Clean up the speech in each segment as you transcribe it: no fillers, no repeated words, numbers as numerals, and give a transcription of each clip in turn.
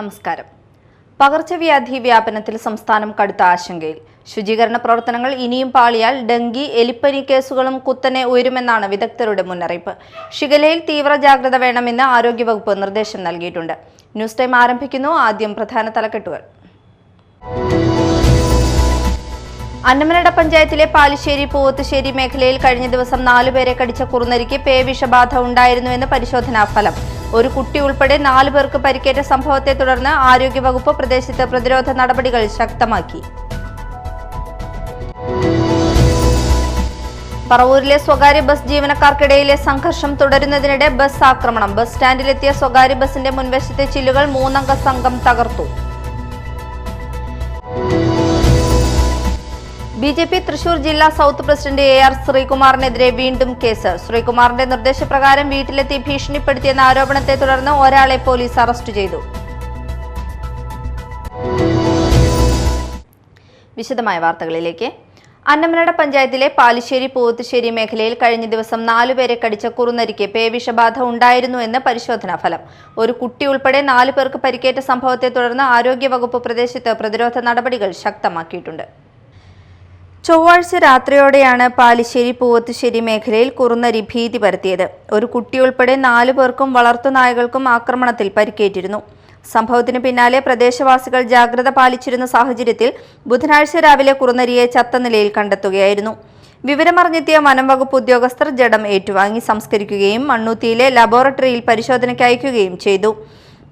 നമസ്കാരം. പകർച്ചവ്യാധി വ്യാപനത്തിൽ സംസ്ഥാനം കടുത്ത ആശങ്കയിൽ. ശുചീകരണ പ്രവർത്തനങ്ങൾ ഇനിയും പാളിയാൽ ഡെങ്കി, എലിപ്പനി കേസുകളും കുത്തനെ ഉയരുമെന്നാണ് വിദഗ്ധരുടെ മുന്നറിയിപ്പ്. ഷിഗല്ലയിൽ തീവ്ര ജാഗ്രത വേണമെന്ന് ആരോഗ്യവകുപ്പ് നിർദ്ദേശം നൽകിയിട്ടുണ്ട്. ന്യൂസ് ടൈം ആരംഭിക്കുന്നു. ആദ്യം പ്രധാന തലക്കെട്ടുകൾ. അന്നമനട പഞ്ചായത്തിലെ പാലിശ്ശേരി പൂവത്തുശ്ശേരി മേഖലയിൽ കഴിഞ്ഞ ദിവസം 4 പേരെ കടിച്ച കുറുനരിക്ക് പേവിഷബാധ ഉണ്ടായിരുന്നുവെന്ന് പരിശോധനാ ഫലം. ഒരു കുട്ടി ഉൾപ്പെടെ 4 പേർക്ക് പരിക്കേറ്റ സംഭവത്തെ തുടർന്ന് ആരോഗ്യവകുപ്പ് പ്രദേശത്ത് പ്രതിരോധ നടപടികൾ ശക്തമാക്കി. പറവൂരിലെ സ്വകാര്യ ബസ് ജീവനക്കാർക്കിടയിലെ സംഘർഷം തുടരുന്നതിനിടെ ബസ് ആക്രമണം. ബസ് സ്റ്റാൻഡിലെത്തിയ സ്വകാര്യ ബസിന്റെ മുൻവശത്തെ ചില്ലുകൾ 3 അംഗ സംഘം തകർത്തു. ബി.ജെ.പി. തൃശൂർ ജില്ലാ സൗത്ത് പ്രസിഡന്റ് AR ശ്രീകുമാറിനെതിരെ വീണ്ടും കേസ്. ശ്രീകുമാറിന്റെ നിർദ്ദേശപ്രകാരം വീട്ടിലെത്തി ഭീഷണിപ്പെടുത്തിയെന്ന ആരോപണത്തെ തുടർന്ന് ഒരാളെ പോലീസ് അറസ്റ്റ് ചെയ്തു. വിശദമായ വാർത്തകളിലേക്ക്. അന്നമനട പഞ്ചായത്തിലെ പാലിശ്ശേരി പൂവത്തുശ്ശേരി മേഖലയിൽ കഴിഞ്ഞ ദിവസം 4 പേരെ കടിച്ച കുറുനരിക്ക് പേവിഷബാധ ഉണ്ടായിരുന്നുവെന്ന് പരിശോധനാ ഫലം. ഒരു കുട്ടി ഉൾപ്പെടെ 4 പേർക്ക് പരിക്കേറ്റ സംഭവത്തെ തുടർന്ന് ആരോഗ്യവകുപ്പ് പ്രദേശത്ത് പ്രതിരോധ നടപടികൾ ശക്തമാക്കിയിട്ടുണ്ട്. ചൊവ്വാഴ്ച രാത്രിയോടെയാണ് പാലിശ്ശേരി പൂവത്തുശ്ശേരി മേഖലയിൽ കുറുനരി ഭീതി പരത്തിയത്. ഒരു കുട്ടിയുൾപ്പെടെ 4 പേർക്കും വളർത്തുനായകൾക്കും ആക്രമണത്തിൽ പരിക്കേറ്റിരുന്നു. സംഭവത്തിന് പിന്നാലെ പ്രദേശവാസികൾ ജാഗ്രത പാലിച്ചിരുന്ന സാഹചര്യത്തിൽ ബുധനാഴ്ച രാവിലെ കുറുനരിയെ ചത്ത നിലയിൽ കണ്ടെത്തുകയായിരുന്നു. വിവരമറിഞ്ഞെത്തിയ വനം വകുപ്പ് ഉദ്യോഗസ്ഥർ ജഡം ഏറ്റുവാങ്ങി സംസ്കരിക്കുകയും മണ്ണൂത്തിയിലെ ലബോറട്ടറിയിൽ പരിശോധനയ്ക്ക് അയക്കുകയും ചെയ്തു.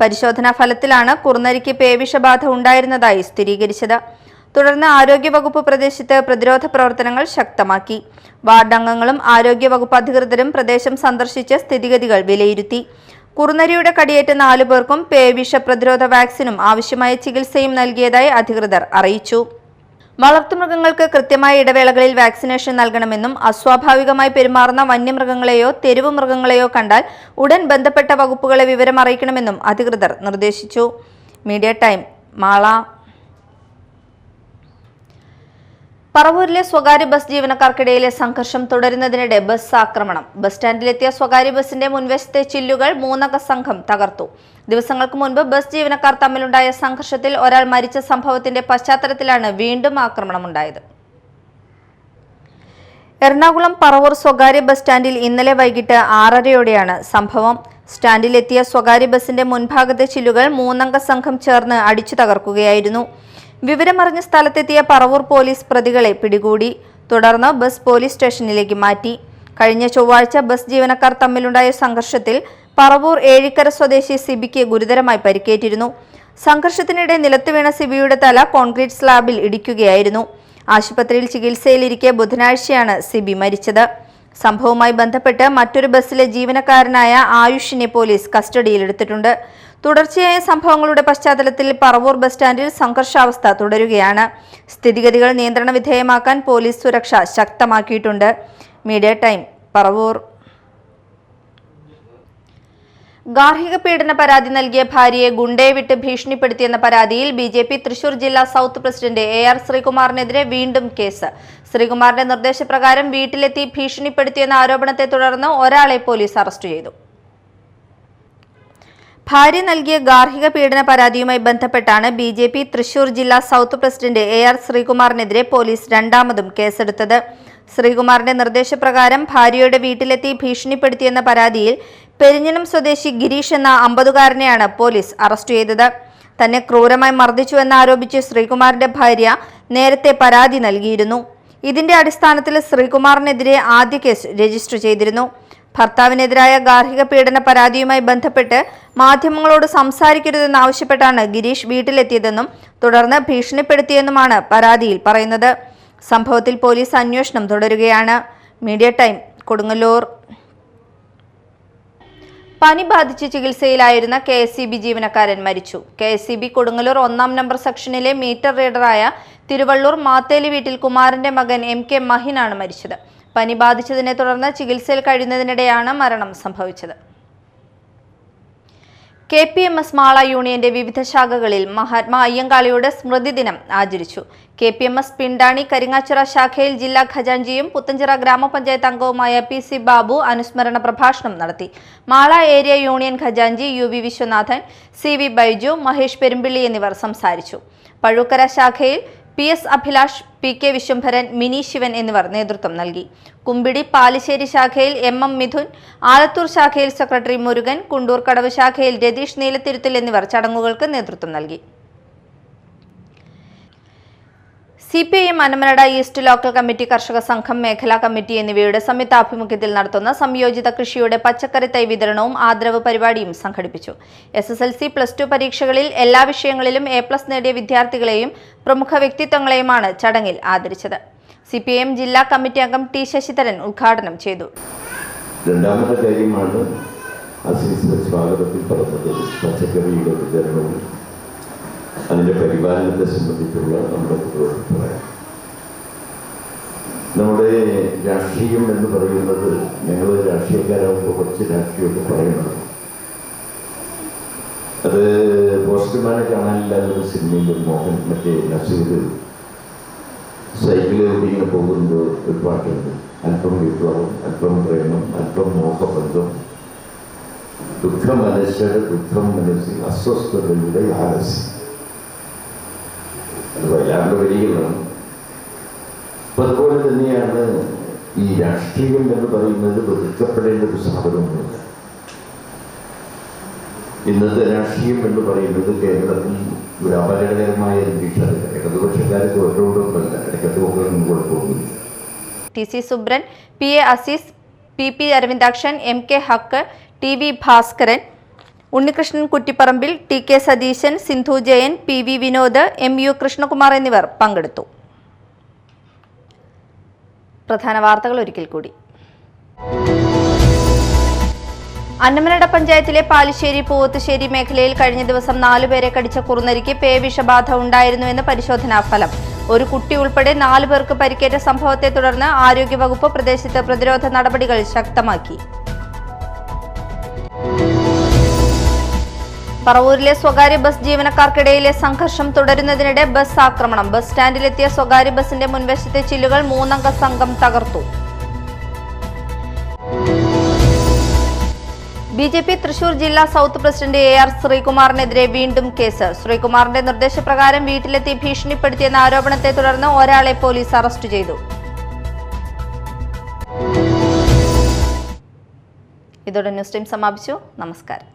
പരിശോധനാ ഫലത്തിലാണ് കുറുനരിക്ക് പേവിഷബാധ ഉണ്ടായിരുന്നതായി സ്ഥിരീകരിച്ചത്. തുടർന്ന് ആരോഗ്യവകുപ്പ് പ്രദേശത്ത് പ്രതിരോധ പ്രവർത്തനങ്ങൾ ശക്തമാക്കി. വാർഡ് അംഗങ്ങളും ആരോഗ്യവകുപ്പ് അധികൃതരും പ്രദേശം സന്ദർശിച്ച് സ്ഥിതിഗതികൾ വിലയിരുത്തി. കുറുനരിയുടെ കടിയേറ്റ 4 പേർക്കും പേവിഷ പ്രതിരോധ വാക്സിനും ആവശ്യമായ ചികിത്സയും നൽകിയതായി അധികൃതർ അറിയിച്ചു. വളർത്തുമൃഗങ്ങൾക്ക് കൃത്യമായ ഇടവേളകളിൽ വാക്സിനേഷൻ നൽകണമെന്നും അസ്വാഭാവികമായി പെരുമാറുന്ന വന്യമൃഗങ്ങളെയോ തെരുവു മൃഗങ്ങളെയോ കണ്ടാൽ ഉടൻ ബന്ധപ്പെട്ട വകുപ്പുകളെ വിവരം അറിയിക്കണമെന്നും അധികൃതർ നിർദ്ദേശിച്ചു. Media time, Mala. പറവൂരിലെ സ്വകാര്യ ബസ് ജീവനക്കാർക്കിടയിലെ സംഘർഷം തുടരുന്നതിനിടെ ബസ് ആക്രമണം. ബസ് സ്റ്റാൻഡിലെത്തിയ സ്വകാര്യ ബസിന്റെ മുൻവശത്തെ ചില്ലുകൾ 3 അംഗ സംഘം തകർത്തു. ദിവസങ്ങൾക്ക് മുൻപ് ബസ് ജീവനക്കാർ തമ്മിലുണ്ടായ സംഘർഷത്തിൽ ഒരാൾ മരിച്ച സംഭവത്തിന്റെ പശ്ചാത്തലത്തിലാണ് വീണ്ടും ആക്രമണമുണ്ടായത്. എറണാകുളം പറവൂർ സ്വകാര്യ ബസ് സ്റ്റാൻഡിൽ ഇന്നലെ വൈകിട്ട് 6:30യോടെയാണ് സംഭവം. സ്റ്റാൻഡിലെത്തിയ സ്വകാര്യ ബസിന്റെ മുൻഭാഗത്തെ ചില്ലുകൾ 3 അംഗ സംഘം ചേർന്ന് അടിച്ചു തകർക്കുകയായിരുന്നു. വിവരമറിഞ്ഞ സ്ഥലത്തെത്തിയ പറവൂർ പോലീസ് പ്രതികളെ പിടികൂടി. തുടർന്ന് ബസ് പോലീസ് സ്റ്റേഷനിലേക്ക് മാറ്റി. കഴിഞ്ഞ ചൊവ്വാഴ്ച ബസ് ജീവനക്കാർ തമ്മിലുണ്ടായ സംഘർഷത്തിൽ പറവൂർ ഏഴിക്കര സ്വദേശി സിബിക്ക് ഗുരുതരമായി പരിക്കേറ്റിരുന്നു. സംഘർഷത്തിനിടെ നിലത്ത് വീണ സിബിയുടെ തല കോൺക്രീറ്റ് സ്ലാബിൽ ഇടിക്കുകയായിരുന്നു. ആശുപത്രിയിൽ ചികിത്സയിലിരിക്കെ ബുധനാഴ്ചയാണ് സിബി മരിച്ചത്. സംഭവവുമായി ബന്ധപ്പെട്ട് മറ്റൊരു ബസ്സിലെ ജീവനക്കാരനായ ആയുഷിനെ പോലീസ് കസ്റ്റഡിയിലെടുത്തിട്ടുണ്ട്. തുടർച്ചയായ സംഭവങ്ങളുടെ പശ്ചാത്തലത്തിൽ പറവൂർ ബസ് സ്റ്റാൻഡിൽ സംഘർഷാവസ്ഥ തുടരുകയാണ്. സ്ഥിതിഗതികൾ നിയന്ത്രണ വിധേയമാക്കാൻ പോലീസ് സുരക്ഷ ശക്തമാക്കിയിട്ടുണ്ട്. Media time, Paravur. ഗാർഹിക പീഡന പരാതി നൽകിയ ഭാര്യയെ ഗുണ്ടയെ വിട്ട് ഭീഷണിപ്പെടുത്തിയെന്ന പരാതിയിൽ ബി.ജെ.പി. തൃശൂർ ജില്ലാ സൗത്ത് പ്രസിഡന്റ് AR ശ്രീകുമാറിനെതിരെ വീണ്ടും കേസ്. ശ്രീകുമാറിന്റെ നിർദ്ദേശപ്രകാരം വീട്ടിലെത്തി ഭീഷണിപ്പെടുത്തിയെന്ന ആരോപണത്തെ തുടർന്ന് ഒരാളെ പോലീസ് അറസ്റ്റ് ചെയ്തു. ഭാര്യ നൽകിയ ഗാർഹിക പീഡന പരാതിയുമായി ബന്ധപ്പെട്ടാണ് ബി.ജെ.പി. തൃശൂർ ജില്ലാ സൗത്ത് പ്രസിഡന്റ് AR ശ്രീകുമാറിനെതിരെ പോലീസ് രണ്ടാമതും കേസെടുത്തത്. ശ്രീകുമാറിന്റെ നിർദ്ദേശപ്രകാരം ഭാര്യയുടെ വീട്ടിലെത്തി ഭീഷണിപ്പെടുത്തിയെന്ന പരാതിയിൽ പെരിഞ്ഞനം സ്വദേശി ഗിരീഷ് എന്ന 50-കാരനെയാണ് പോലീസ് അറസ്റ്റ് ചെയ്തത്. തന്നെ ക്രൂരമായി മർദ്ദിച്ചുവെന്നാരോപിച്ച് ശ്രീകുമാറിന്റെ ഭാര്യ നേരത്തെ പരാതി നൽകിയിരുന്നു. ഇതിന്റെ അടിസ്ഥാനത്തിൽ ശ്രീകുമാറിനെതിരെ ആദ്യ കേസ് രജിസ്റ്റർ ചെയ്തിരുന്നു. ഭർത്താവിനെതിരായ ഗാർഹിക പീഡന പരാതിയുമായി ബന്ധപ്പെട്ട് മാധ്യമങ്ങളോട് സംസാരിക്കരുതെന്നാവശ്യപ്പെട്ടാണ് ഗിരീഷ് വീട്ടിലെത്തിയതെന്നും തുടർന്ന് ഭീഷണിപ്പെടുത്തിയെന്നുമാണ് പരാതിയിൽ പറയുന്നത്. സംഭവത്തിൽ പോലീസ് അന്വേഷണം തുടരുകയാണ്. Media time, Kodungallur. പനി ബാധിച്ച് ചികിത്സയിലായിരുന്ന KSEB ജീവനക്കാരൻ മരിച്ചു. KSEB കൊടുങ്ങല്ലൂർ 1-ാം നമ്പർ സെക്ഷനിലെ മീറ്റർ റീഡറായ തിരുവള്ളൂർ മാത്തേലി വീട്ടിൽ കുമാരന്റെ മകൻ MK മഹിനാണ് മരിച്ചത്. പനി ബാധിച്ചതിനെ തുടർന്ന് ചികിത്സയിൽ കഴിയുന്നതിനിടെയാണ് മരണം സംഭവിച്ചത്. KPMS മാള യൂണിയന്റെ വിവിധ ശാഖകളിൽ മഹാത്മാ അയ്യങ്കാളിയുടെ സ്മൃതി ദിനം ആചരിച്ചു. KPMS പിണ്ടാണി കരിങ്ങാച്ചിറ ശാഖയിൽ ജില്ലാ ഖജാൻജിയും പുത്തഞ്ചിറ ഗ്രാമപഞ്ചായത്ത് അംഗവുമായ PC ബാബു അനുസ്മരണ പ്രഭാഷണം നടത്തി. മാള ഏരിയ യൂണിയൻ ഖജാൻജി UV വിശ്വനാഥൻ, CV ബൈജു, മഹേഷ് പെരുമ്പിള്ളി എന്നിവർ സംസാരിച്ചു. പഴൂക്കര ശാഖയിൽ PS അഭിലാഷ്, PK വിശ്വംഭരൻ, മിനി ശിവൻ എന്നിവർ നേതൃത്വം നൽകി. കുമ്പിടി പാലിശ്ശേരി ശാഖയിൽ MM മിഥുൻ, ആലത്തൂർ ശാഖയിൽ സെക്രട്ടറി മുരുകൻ, കുണ്ടൂർ കടവ് ശാഖയിൽ രതീഷ് നീലത്തിരുത്തിൽ എന്നിവർ ചടങ്ങുകൾക്ക് നേതൃത്വം നൽകി. CPIM Annamanada east local committee, കർഷക സംഘം, മേഖലാ കമ്മിറ്റി എന്നിവയുടെ സംയുക്താഭിമുഖ്യത്തിൽ നടത്തുന്ന സംയോജിത കൃഷിയുടെ പച്ചക്കറി തൈ വിതരണവും ആദരവ് പരിപാടിയും സംഘടിപ്പിച്ചു. SSLC, +2 പരീക്ഷകളിൽ എല്ലാ വിഷയങ്ങളിലും A+ നേടിയ വിദ്യാർത്ഥികളെയും പ്രമുഖ വ്യക്തിത്വങ്ങളെയുമാണ് ചടങ്ങിൽ ആദരിച്ചത്. CPIM ജില്ലാ കമ്മിറ്റി അംഗം T ശശിധരൻ ഉദ്ഘാടനം ചെയ്തു. രണ്ടാമത്തെ കാര്യമാണ് സ്വാഗതത്തിൽ പറഞ്ഞത് പച്ചക്കറിയുടെ വിതരണവും അതിൻ്റെ പരിപാലനത്തെ സംബന്ധിച്ചുള്ള നമ്മുടെ അഭിപ്രായം. നമ്മുടെ രാഷ്ട്രീയം എന്ന് പറയുന്നത്, ഞങ്ങൾ രാഷ്ട്രീയക്കാരാകുമ്പോൾ കുറച്ച് രാഷ്ട്രീയമൊക്കെ പറയുന്നത്, അത് പോസ്റ്റ്മാനെ കാണാനില്ലാതൊരു സിനിമയിൽ മറ്റേ നസീർ സൈക്കിളിൽ ഇങ്ങനെ പോകുമ്പോൾ ഒരു പാട്ടുണ്ട്, അല്പം വിപ്ലവം, അല്പം പ്രേമം, അല്പം മോഹബന്ധം, ദുഃഖം മനസ്സിൽ അസ്വസ്ഥതയുടെ ആലസ്യം. അത് വല്ലാണ്ട് വരികയാണ്. അപ്പം അതുപോലെ തന്നെയാണ് ഈ രാഷ്ട്രീയം എന്ന് പറയുന്നത് വെറുക്കപ്പെടേണ്ട ഒരു സാധനമൊന്നുമില്ല. ഇന്നത്തെ രാഷ്ട്രീയം എന്ന് പറയുന്നത് കേരളത്തിൽ ഒരു അപകടകരമായ അന്തരീക്ഷമാണ്. ഇടതുപക്ഷക്കാർക്ക് ഒറ്റോടൊപ്പമല്ല, ഇടയ്ക്കത്ത് പോകാനൊന്നും കുഴപ്പമൊന്നുമില്ല. TC Subran, PA Azeez, PP Aravindakshan, MK ഹക്ക്, TV Bhaskaran, Unnikrishnan Kuttiparambil, TK Satheesan, Sindhu Jayan, PV Vinod, MU Krishnakumar എന്നിവർ പങ്കെടുത്തു. പ്രധാന വാർത്തകൾ ഒരിക്കൽ കൂടി. അന്നമനട പഞ്ചായത്തിലെ പാലിശ്ശേരി പൂവത്തുശ്ശേരി മേഖലയിൽ കഴിഞ്ഞ ദിവസം 4 പേരെ കടിച്ച കുറുനരിക്ക് പേവിഷബാധ ഉണ്ടായിരുന്നുവെന്ന് പരിശോധനാ ഫലം. ഒരു കുട്ടി ഉൾപ്പെടെ 4 പേർക്ക് പരിക്കേറ്റ സംഭവത്തെ തുടർന്ന് ആരോഗ്യവകുപ്പ് പ്രദേശത്ത് പ്രതിരോധ നടപടികൾ ശക്തമാക്കി. പറവൂരിലെ സ്വകാര്യ ബസ് ജീവനക്കാർക്കിടയിലെ സംഘർഷം തുടരുന്നതിനിടെ ബസ് ആക്രമണം. ബസ് സ്റ്റാൻഡിലെത്തിയ സ്വകാര്യ ബസിന്റെ മുൻവശത്തെ ചില്ലുകൾ 3 അംഗ സംഘം തകർത്തു. BJP തൃശൂർ ജില്ലാ സൗത്ത് പ്രസിഡന്റ് AR ശ്രീകുമാറിനെതിരെ വീണ്ടും കേസ്. ശ്രീകുമാറിന്റെ നിർദ്ദേശപ്രകാരം വീട്ടിലെത്തി ഭീഷണിപ്പെടുത്തിയെന്ന ആരോപണത്തെ തുടർന്ന് ഒരാളെ പോലീസ് അറസ്റ്റ് ചെയ്തു. ഇതോടെ ന്യൂസ് ടൈം സമാപിച്ചു. നമസ്കാരം.